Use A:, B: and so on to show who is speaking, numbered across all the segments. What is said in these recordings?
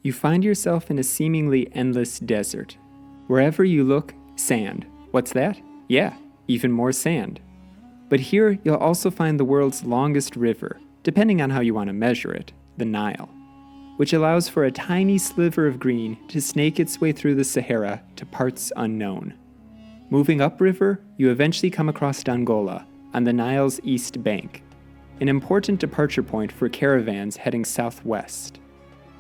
A: you find yourself in a seemingly endless desert. Wherever you look, sand. What's that? Yeah, even more sand. But here you'll also find the world's longest river, depending on how you want to measure it, the Nile, which allows for a tiny sliver of green to snake its way through the Sahara to parts unknown. Moving upriver, you eventually come across Dongola, on the Nile's east bank, an important departure point for caravans heading southwest.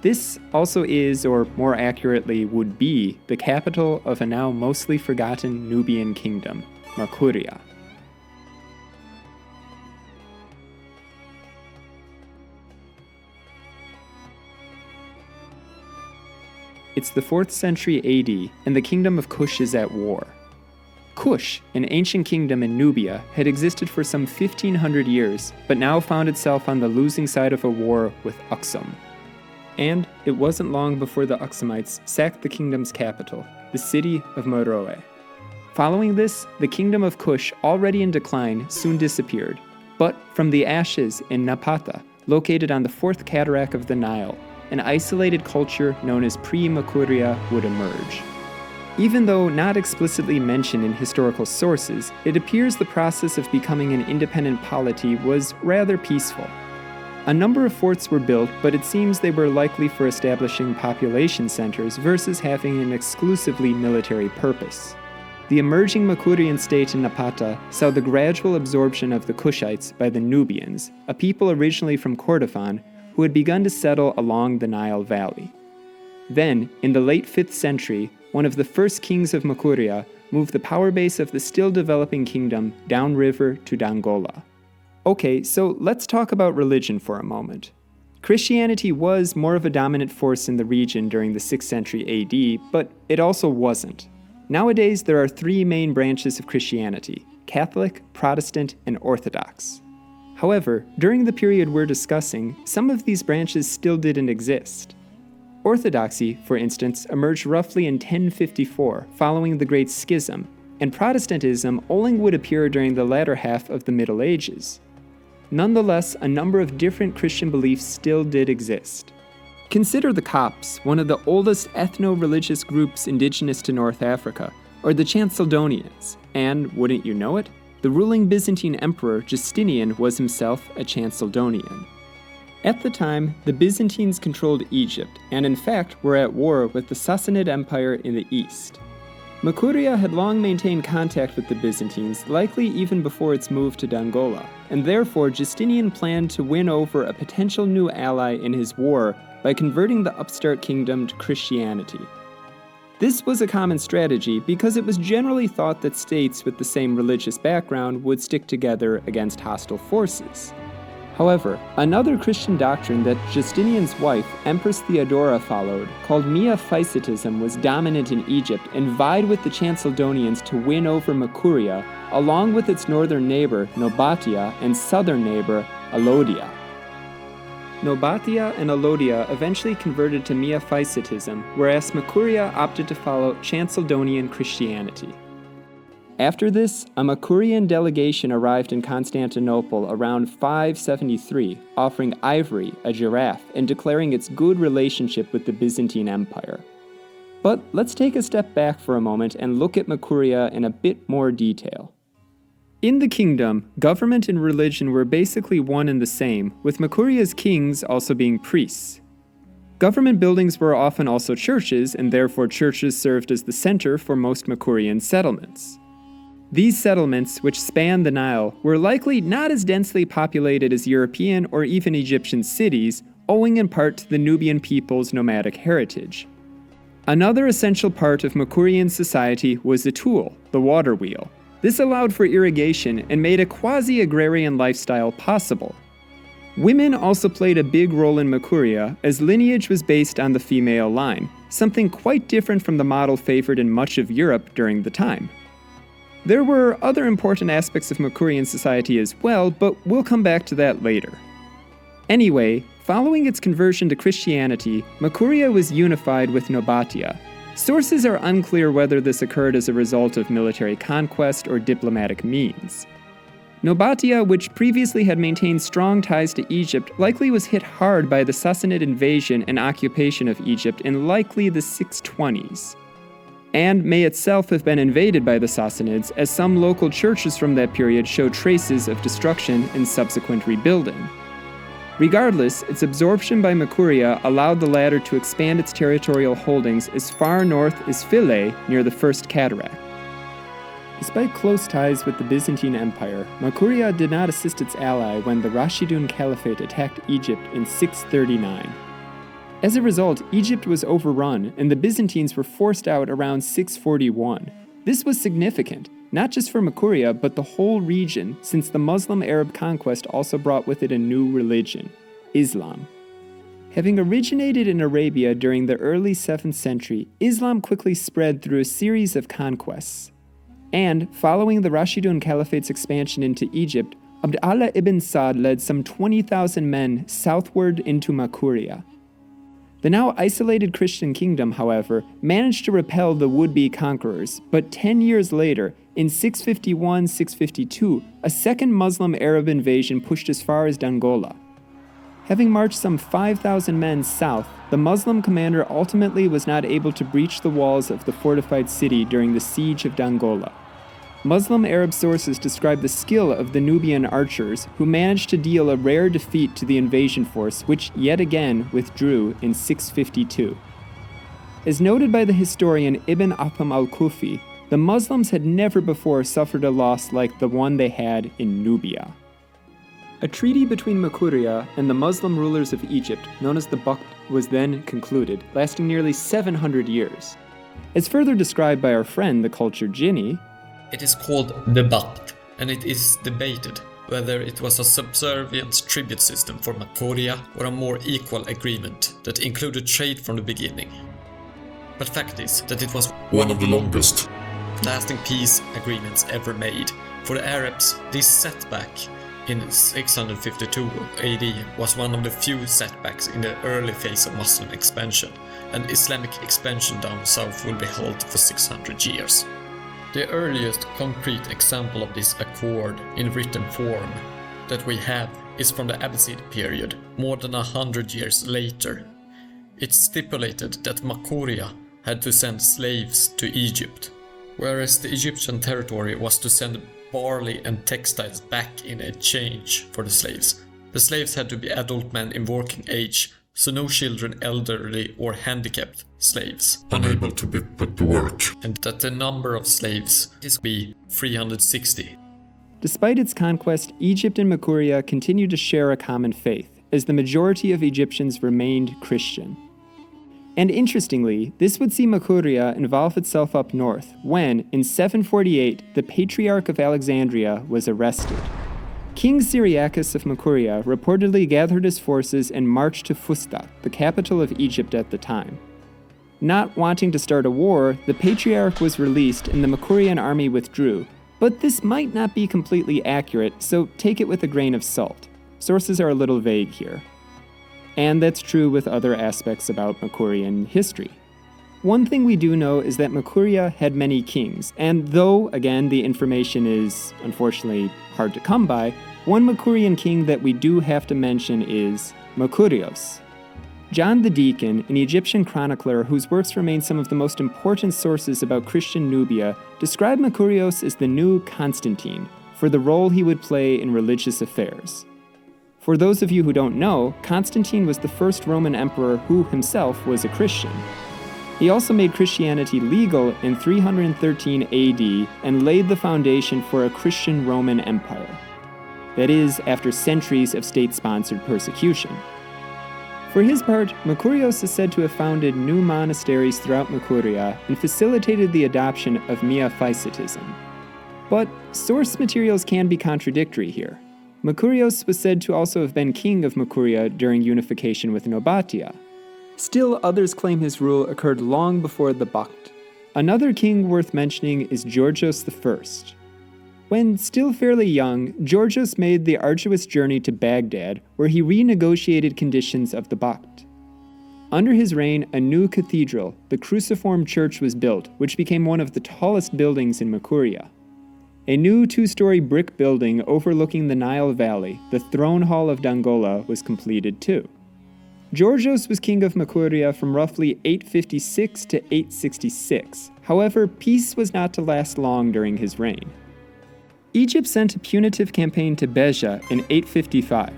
A: This also is, or more accurately would be, the capital of a now mostly forgotten Nubian kingdom, Makuria. It's the 4th century AD, and the kingdom of Kush is at war. Kush, an ancient kingdom in Nubia, had existed for some 1,500 years, but now found itself on the losing side of a war with Aksum. And it wasn't long before the Aksumites sacked the kingdom's capital, the city of Meroe. Following this, the kingdom of Kush, already in decline, soon disappeared, but from the ashes in Napata, located on the 4th cataract of the Nile, an isolated culture known as pre-Makuria would emerge. Even though not explicitly mentioned in historical sources, it appears the process of becoming an independent polity was rather peaceful. A number of forts were built, but it seems they were likely for establishing population centers versus having an exclusively military purpose. The emerging Makurian state in Napata saw the gradual absorption of the Kushites by the Nubians, a people originally from Kordofan, who had begun to settle along the Nile Valley. Then, in the late 5th century, one of the first kings of Makuria moved the power base of the still developing kingdom downriver to Dongola. Okay, so let's talk about religion for a moment. Christianity was more of a dominant force in the region during the 6th century AD, but it also wasn't. Nowadays, there are 3 main branches of Christianity: Catholic, Protestant, and Orthodox. However, during the period we're discussing, some of these branches still didn't exist. Orthodoxy, for instance, emerged roughly in 1054, following the Great Schism, and Protestantism only would appear during the latter half of the Middle Ages. Nonetheless, a number of different Christian beliefs still did exist. Consider the Copts, one of the oldest ethno-religious groups indigenous to North Africa, or the Chalcedonians, and, wouldn't you know it, the ruling Byzantine emperor Justinian was himself a Chalcedonian. At the time, the Byzantines controlled Egypt, and in fact were at war with the Sassanid Empire in the east. Makuria had long maintained contact with the Byzantines, likely even before its move to Dongola, and therefore Justinian planned to win over a potential new ally in his war by converting the upstart kingdom to Christianity. This was a common strategy because it was generally thought that states with the same religious background would stick together against hostile forces. However, another Christian doctrine that Justinian's wife, Empress Theodora, followed, called Miaphysitism, was dominant in Egypt and vied with the Chalcedonians to win over Makuria, along with its northern neighbor, Nobatia, and southern neighbor, Alodia. Nobatia and Alodia eventually converted to Miaphysitism, whereas Makuria opted to follow Chalcedonian Christianity. After this, a Makurian delegation arrived in Constantinople around 573, offering ivory, a giraffe, and declaring its good relationship with the Byzantine Empire. But let's take a step back for a moment and look at Makuria in a bit more detail. In the kingdom, government and religion were basically one and the same, with Makuria's kings also being priests. Government buildings were often also churches, and therefore churches served as the center for most Makurian settlements. These settlements, which spanned the Nile, were likely not as densely populated as European or even Egyptian cities, owing in part to the Nubian people's nomadic heritage. Another essential part of Makurian society was the tool, the water wheel. This allowed for irrigation and made a quasi-agrarian lifestyle possible. Women also played a big role in Makuria, as lineage was based on the female line, something quite different from the model favored in much of Europe during the time. There were other important aspects of Makurian society as well, but we'll come back to that later. Anyway, following its conversion to Christianity, Makuria was unified with Nobatia. Sources are unclear whether this occurred as a result of military conquest or diplomatic means. Nobatia, which previously had maintained strong ties to Egypt, likely was hit hard by the Sassanid invasion and occupation of Egypt in likely the 620s. And may itself have been invaded by the Sassanids, as some local churches from that period show traces of destruction and subsequent rebuilding. Regardless, its absorption by Makuria allowed the latter to expand its territorial holdings as far north as Philae near the First Cataract. Despite close ties with the Byzantine Empire, Makuria did not assist its ally when the Rashidun Caliphate attacked Egypt in 639. As a result, Egypt was overrun and the Byzantines were forced out around 641. This was significant, not just for Makuria, but the whole region, since the Muslim Arab conquest also brought with it a new religion, Islam. Having originated in Arabia during the early 7th century, Islam quickly spread through a series of conquests. And, following the Rashidun Caliphate's expansion into Egypt, Abd Allah ibn Sa'd led some 20,000 men southward into Makuria. The now isolated Christian kingdom, however, managed to repel the would-be conquerors, but 10 years later, in 651-652, a second Muslim Arab invasion pushed as far as Dongola. Having marched some 5,000 men south, the Muslim commander ultimately was not able to breach the walls of the fortified city during the Siege of Dongola. Muslim Arab sources describe the skill of the Nubian archers, who managed to deal a rare defeat to the invasion force, which yet again withdrew in 652. As noted by the historian Ibn Atham al-Kufi, the Muslims had never before suffered a loss like the one they had in Nubia. A treaty between Makuria and the Muslim rulers of Egypt, known as the Baqt, was then concluded, lasting nearly 700 years. As further described by our friend, the cultured Jinni,
B: it is called the Baqt, and it is debated whether it was a subservient tribute system for Makuria or a more equal agreement that included trade from the beginning. But fact is that it was
C: one of the longest
B: lasting peace agreements ever made. For the Arabs, this setback in 652 AD was one of the few setbacks in the early phase of Muslim expansion, and Islamic expansion down south will be held for 600 years. The earliest concrete example of this accord in written form that we have is from the Abbasid period, more than 100 years later. It stipulated that Makuria had to send slaves to Egypt, whereas the Egyptian territory was to send barley and textiles back in exchange for the slaves. The slaves had to be adult men in working age, so no children, elderly or handicapped slaves,
C: unable to be put to work,
B: and that the number of slaves is be 360.
A: Despite its conquest, Egypt and Makuria continued to share a common faith, as the majority of Egyptians remained Christian. And interestingly, this would see Makuria involve itself up north when, in 748, the Patriarch of Alexandria was arrested. King Cyriacus of Makuria reportedly gathered his forces and marched to Fustat, the capital of Egypt at the time. Not wanting to start a war, the Patriarch was released and the Makurian army withdrew, but this might not be completely accurate, so take it with a grain of salt. Sources are a little vague here. And that's true with other aspects about Makurian history. One thing we do know is that Makuria had many kings, and though, again, the information is unfortunately hard to come by, one Makurian king that we do have to mention is Mercurios. John the Deacon, an Egyptian chronicler whose works remain some of the most important sources about Christian Nubia, described Mercurios as the new Constantine, for the role he would play in religious affairs. For those of you who don't know, Constantine was the first Roman emperor who himself was a Christian. He also made Christianity legal in 313 AD and laid the foundation for a Christian Roman Empire. That is, after centuries of state-sponsored persecution. For his part, Mercurios is said to have founded new monasteries throughout Makuria and facilitated the adoption of Miaphysitism. But source materials can be contradictory here. Mercurios was said to also have been king of Makuria during unification with Nobatia. Still, others claim his rule occurred long before the Baqt. Another king worth mentioning is Giorgios I. When still fairly young, Giorgios made the arduous journey to Baghdad, where he renegotiated conditions of the Baqt. Under his reign, a new cathedral, the Cruciform Church, was built, which became one of the tallest buildings in Makuria. a new 2-story brick building overlooking the Nile Valley, the Throne Hall of Dongola, was completed too. Giorgios was king of Makuria from roughly 856 to 866. However, peace was not to last long during his reign. Egypt sent a punitive campaign to Beja in 855.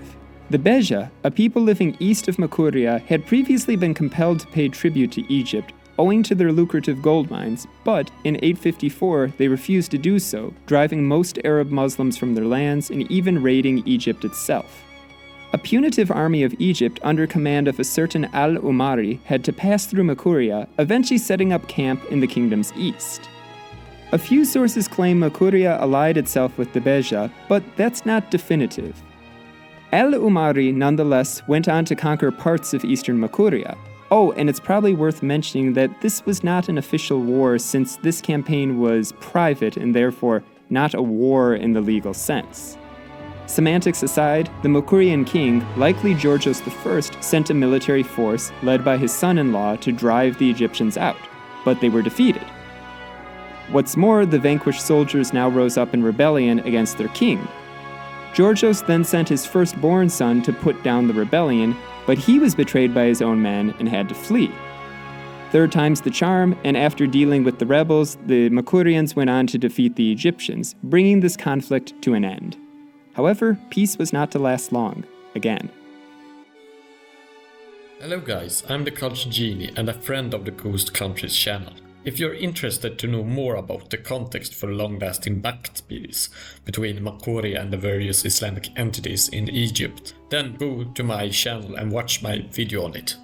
A: The Beja, a people living east of Makuria, had previously been compelled to pay tribute to Egypt owing to their lucrative gold mines, but in 854 they refused to do so, driving most Arab Muslims from their lands and even raiding Egypt itself. A punitive army of Egypt under command of a certain al-Umari had to pass through Makuria, eventually setting up camp in the kingdom's east. A few sources claim Makuria allied itself with the Beja, but that's not definitive. Al-Umari nonetheless went on to conquer parts of eastern Makuria. Oh, and it's probably worth mentioning that this was not an official war since this campaign was private and therefore not a war in the legal sense. Semantics aside, the Makurian king, likely Giorgios I, sent a military force led by his son-in-law to drive the Egyptians out, but they were defeated. What's more, the vanquished soldiers now rose up in rebellion against their king. Giorgios then sent his firstborn son to put down the rebellion, but he was betrayed by his own men and had to flee. Third time's the charm, and after dealing with the rebels, the Makurians went on to defeat the Egyptians, bringing this conflict to an end. However, peace was not to last long, again.
B: Hello guys, I'm the Culture Genie and a friend of the Ghost Countries channel. If you're interested to know more about the context for long-lasting Baqt peace between Makuria and the various Islamic entities in Egypt, then go to my channel and watch my video on it.